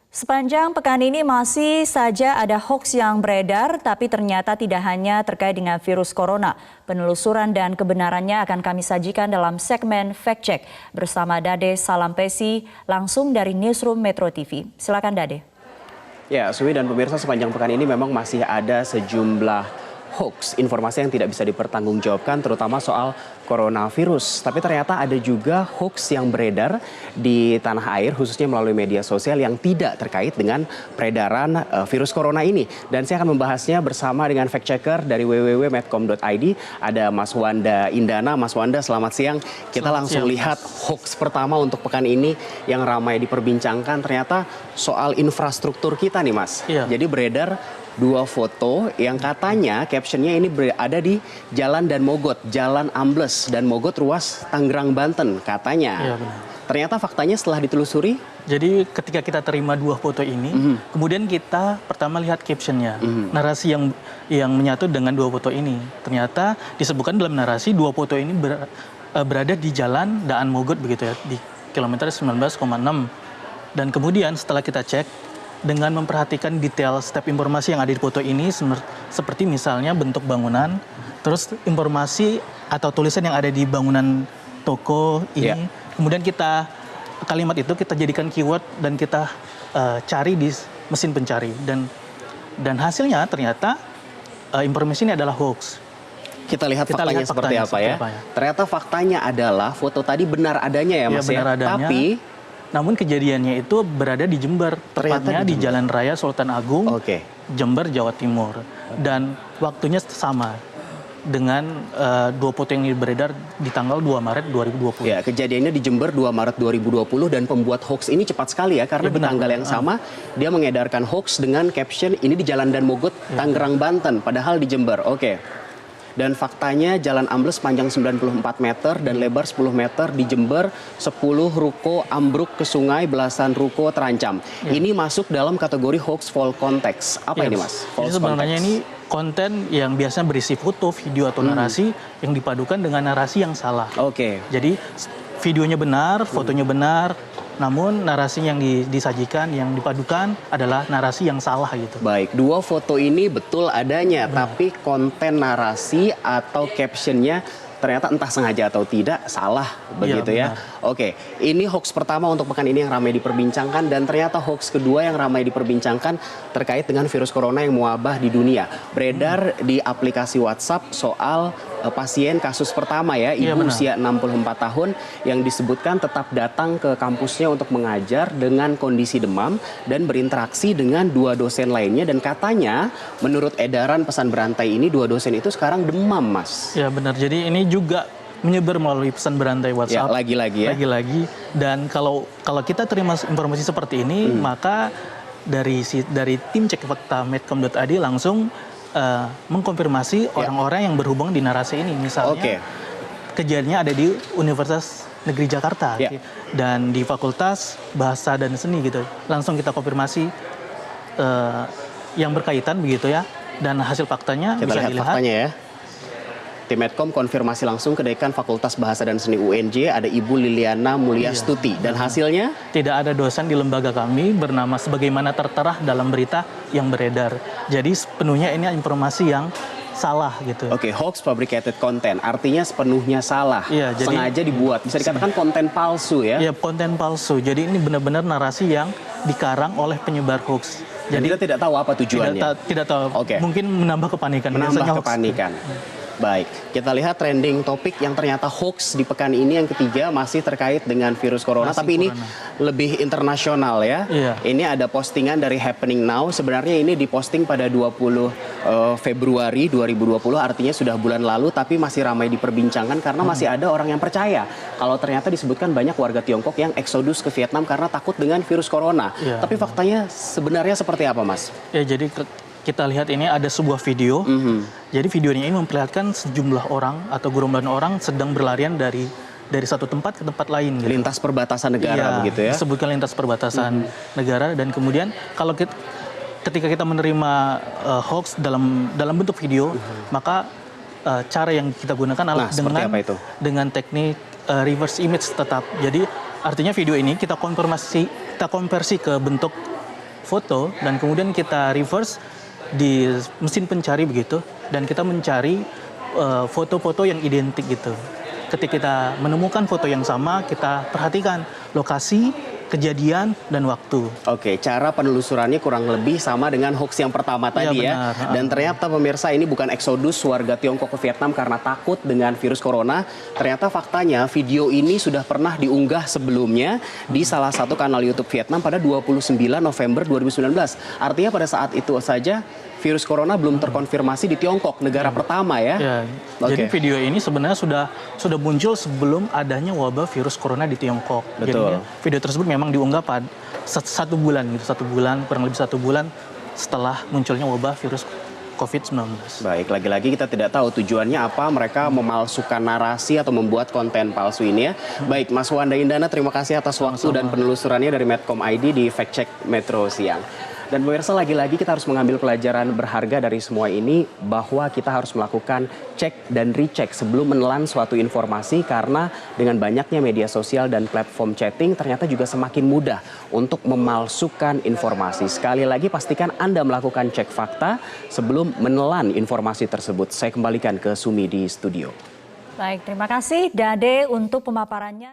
Sepanjang pekan ini masih saja ada hoaks yang beredar, tapi ternyata tidak hanya terkait dengan virus corona. Penelusuran dan kebenarannya akan kami sajikan dalam segmen Fact Check bersama Dade Salampesi langsung dari Newsroom Metro TV. Silakan Dade. Ya, Suwi dan pemirsa, sepanjang pekan ini memang masih ada sejumlah hoax, informasi yang tidak bisa dipertanggungjawabkan, terutama soal coronavirus. Tapi ternyata ada juga hoax yang beredar di tanah air, khususnya melalui media sosial yang tidak terkait dengan peredaran virus corona ini. Dan saya akan membahasnya bersama dengan fact checker dari www.medcom.id. Ada Mas Wanda Indana. Mas Wanda, selamat siang. Kita langsung lihat hoax pertama untuk pekan ini yang ramai diperbincangkan. Ternyata soal infrastruktur kita nih, Mas. Iya. Jadi beredar dua foto yang katanya captionnya ini berada di Jalan Dan Mogot, Jalan Ambles dan Mogot, ruas Tangerang, Banten katanya. Iya, benar. Ternyata faktanya setelah ditelusuri. Jadi ketika kita terima dua foto ini, kemudian kita pertama lihat captionnya, narasi yang menyatu dengan dua foto ini. Ternyata disebutkan dalam narasi dua foto ini berada di Jalan Daan Mogot begitu ya, di kilometer 19,6. Dan kemudian setelah kita cek, dengan memperhatikan detail step informasi yang ada di foto ini, seperti misalnya bentuk bangunan, terus informasi atau tulisan yang ada di bangunan toko ini, kemudian kalimat itu kita jadikan keyword dan kita cari di mesin pencari, dan hasilnya ternyata informasi ini adalah hoax. Kita lihat faktanya seperti apa ya. Ternyata faktanya adalah foto tadi benar adanya ya, Mas ya. Benar adanya. Namun kejadiannya itu berada di Jember, tepatnya di Jalan Raya Sultan Agung, Jember, Jawa Timur. Dan waktunya sama dengan dua foto yang beredar di tanggal 2 Maret 2020. Ya, kejadiannya di Jember 2 Maret 2020 dan pembuat hoax ini cepat sekali ya, karena di tanggal yang sama dia mengedarkan hoax dengan caption ini di Jalan Dan Mogot, Tangerang, Banten, padahal di Jember. Dan faktanya Jalan Ambles panjang 94 meter dan lebar 10 meter di Jember, 10 ruko ambruk ke sungai, belasan ruko terancam. Ini masuk dalam kategori hoax false context. Apa ini, Mas? False sebenarnya ini konten yang biasanya berisi foto, video atau narasi yang dipadukan dengan narasi yang salah. Jadi videonya benar, fotonya benar, namun narasi yang disajikan, yang dipadukan adalah narasi yang salah gitu. Baik, dua foto ini betul adanya, tapi konten narasi atau captionnya ternyata entah sengaja atau tidak salah begitu ya. Ini hoax pertama untuk pekan ini yang ramai diperbincangkan, dan ternyata hoax kedua yang ramai diperbincangkan terkait dengan virus corona yang mewabah di dunia. Beredar di aplikasi WhatsApp soal pasien kasus pertama ya, ibu usia 64 tahun yang disebutkan tetap datang ke kampusnya untuk mengajar dengan kondisi demam dan berinteraksi dengan dua dosen lainnya, dan katanya menurut edaran pesan berantai ini dua dosen itu sekarang demam, Mas. Ya benar, jadi ini juga menyebar melalui pesan berantai WhatsApp. Lagi-lagi. Dan kalau kita terima informasi seperti ini, maka dari tim cek fakta medcom.id langsung mengkonfirmasi orang-orang yang berhubung di narasi ini. Misalnya kejadiannya ada di Universitas Negeri Jakarta dan di Fakultas Bahasa dan Seni gitu. Langsung kita konfirmasi yang berkaitan begitu ya. Dan hasil faktanya kita bisa lihat dilihat. Faktanya ya. Tim Medcom konfirmasi langsung ke Dekan Fakultas Bahasa dan Seni UNJ, ada Ibu Liliana Mulyastuti. Dan hasilnya? Tidak ada dosen di lembaga kami bernama sebagaimana tertera dalam berita yang beredar. Jadi sepenuhnya ini informasi yang salah gitu. Hoax fabricated content, artinya sepenuhnya salah. Sengaja dibuat, bisa dikatakan konten palsu ya? Iya, konten palsu. Jadi ini benar-benar narasi yang dikarang oleh penyebar hoax. Jadi kita tidak tahu apa tujuannya? Tidak tahu. Mungkin menambah kepanikan. Menambah kepanikan. Baik, kita lihat trending topik yang ternyata hoax di pekan ini yang ketiga masih terkait dengan virus corona, tapi ini lebih internasional ya. Ini ada postingan dari Happening Now, sebenarnya ini diposting pada 20 Februari 2020, artinya sudah bulan lalu, tapi masih ramai diperbincangkan karena masih ada orang yang percaya kalau ternyata disebutkan banyak warga Tiongkok yang eksodus ke Vietnam karena takut dengan virus corona. Tapi faktanya sebenarnya seperti apa, Mas? Ya, jadi kita lihat ini ada sebuah video. Jadi videonya ini memperlihatkan sejumlah orang atau gerombolan orang sedang berlarian dari satu tempat ke tempat lain. Gitu. Lintas perbatasan negara begitu ya? Disebutkan lintas perbatasan negara, dan kemudian kalau ketika kita menerima hoax dalam bentuk video, maka cara yang kita gunakan adalah dengan teknik reverse image tetap. Jadi artinya video ini kita konversi ke bentuk foto dan kemudian kita reverse di mesin pencari begitu, dan kita mencari foto-foto yang identik gitu. Ketika kita menemukan foto yang sama, kita perhatikan lokasi, kejadian, dan waktu. Oke, cara penelusurannya kurang lebih sama dengan hoax yang pertama tadi ya. benar. Dan ternyata pemirsa ini bukan eksodus warga Tiongkok ke Vietnam karena takut dengan virus corona. Ternyata faktanya video ini sudah pernah diunggah sebelumnya di salah satu kanal YouTube Vietnam pada 29 November 2019. Artinya pada saat itu saja virus corona belum terkonfirmasi di Tiongkok, negara pertama ya. Ya, jadi Oke. video ini sebenarnya sudah muncul sebelum adanya wabah virus corona di Tiongkok. Betul. Jadinya video tersebut memang diunggah pada satu bulan kurang lebih satu bulan setelah munculnya wabah virus COVID-19. Baik, lagi-lagi kita tidak tahu tujuannya apa, mereka memalsukan narasi atau membuat konten palsu ini ya. Baik, Mas Wanda Indana, terima kasih atas waktu dan penelusurannya dari Medcom ID di Fact Check Metro Siang. Dan pemirsa, lagi-lagi kita harus mengambil pelajaran berharga dari semua ini, bahwa kita harus melakukan cek dan recheck sebelum menelan suatu informasi, karena dengan banyaknya media sosial dan platform chatting ternyata juga semakin mudah untuk memalsukan informasi. Sekali lagi pastikan Anda melakukan cek fakta sebelum menelan informasi tersebut. Saya kembalikan ke Sumi di studio. Baik, terima kasih Dade untuk pemaparannya.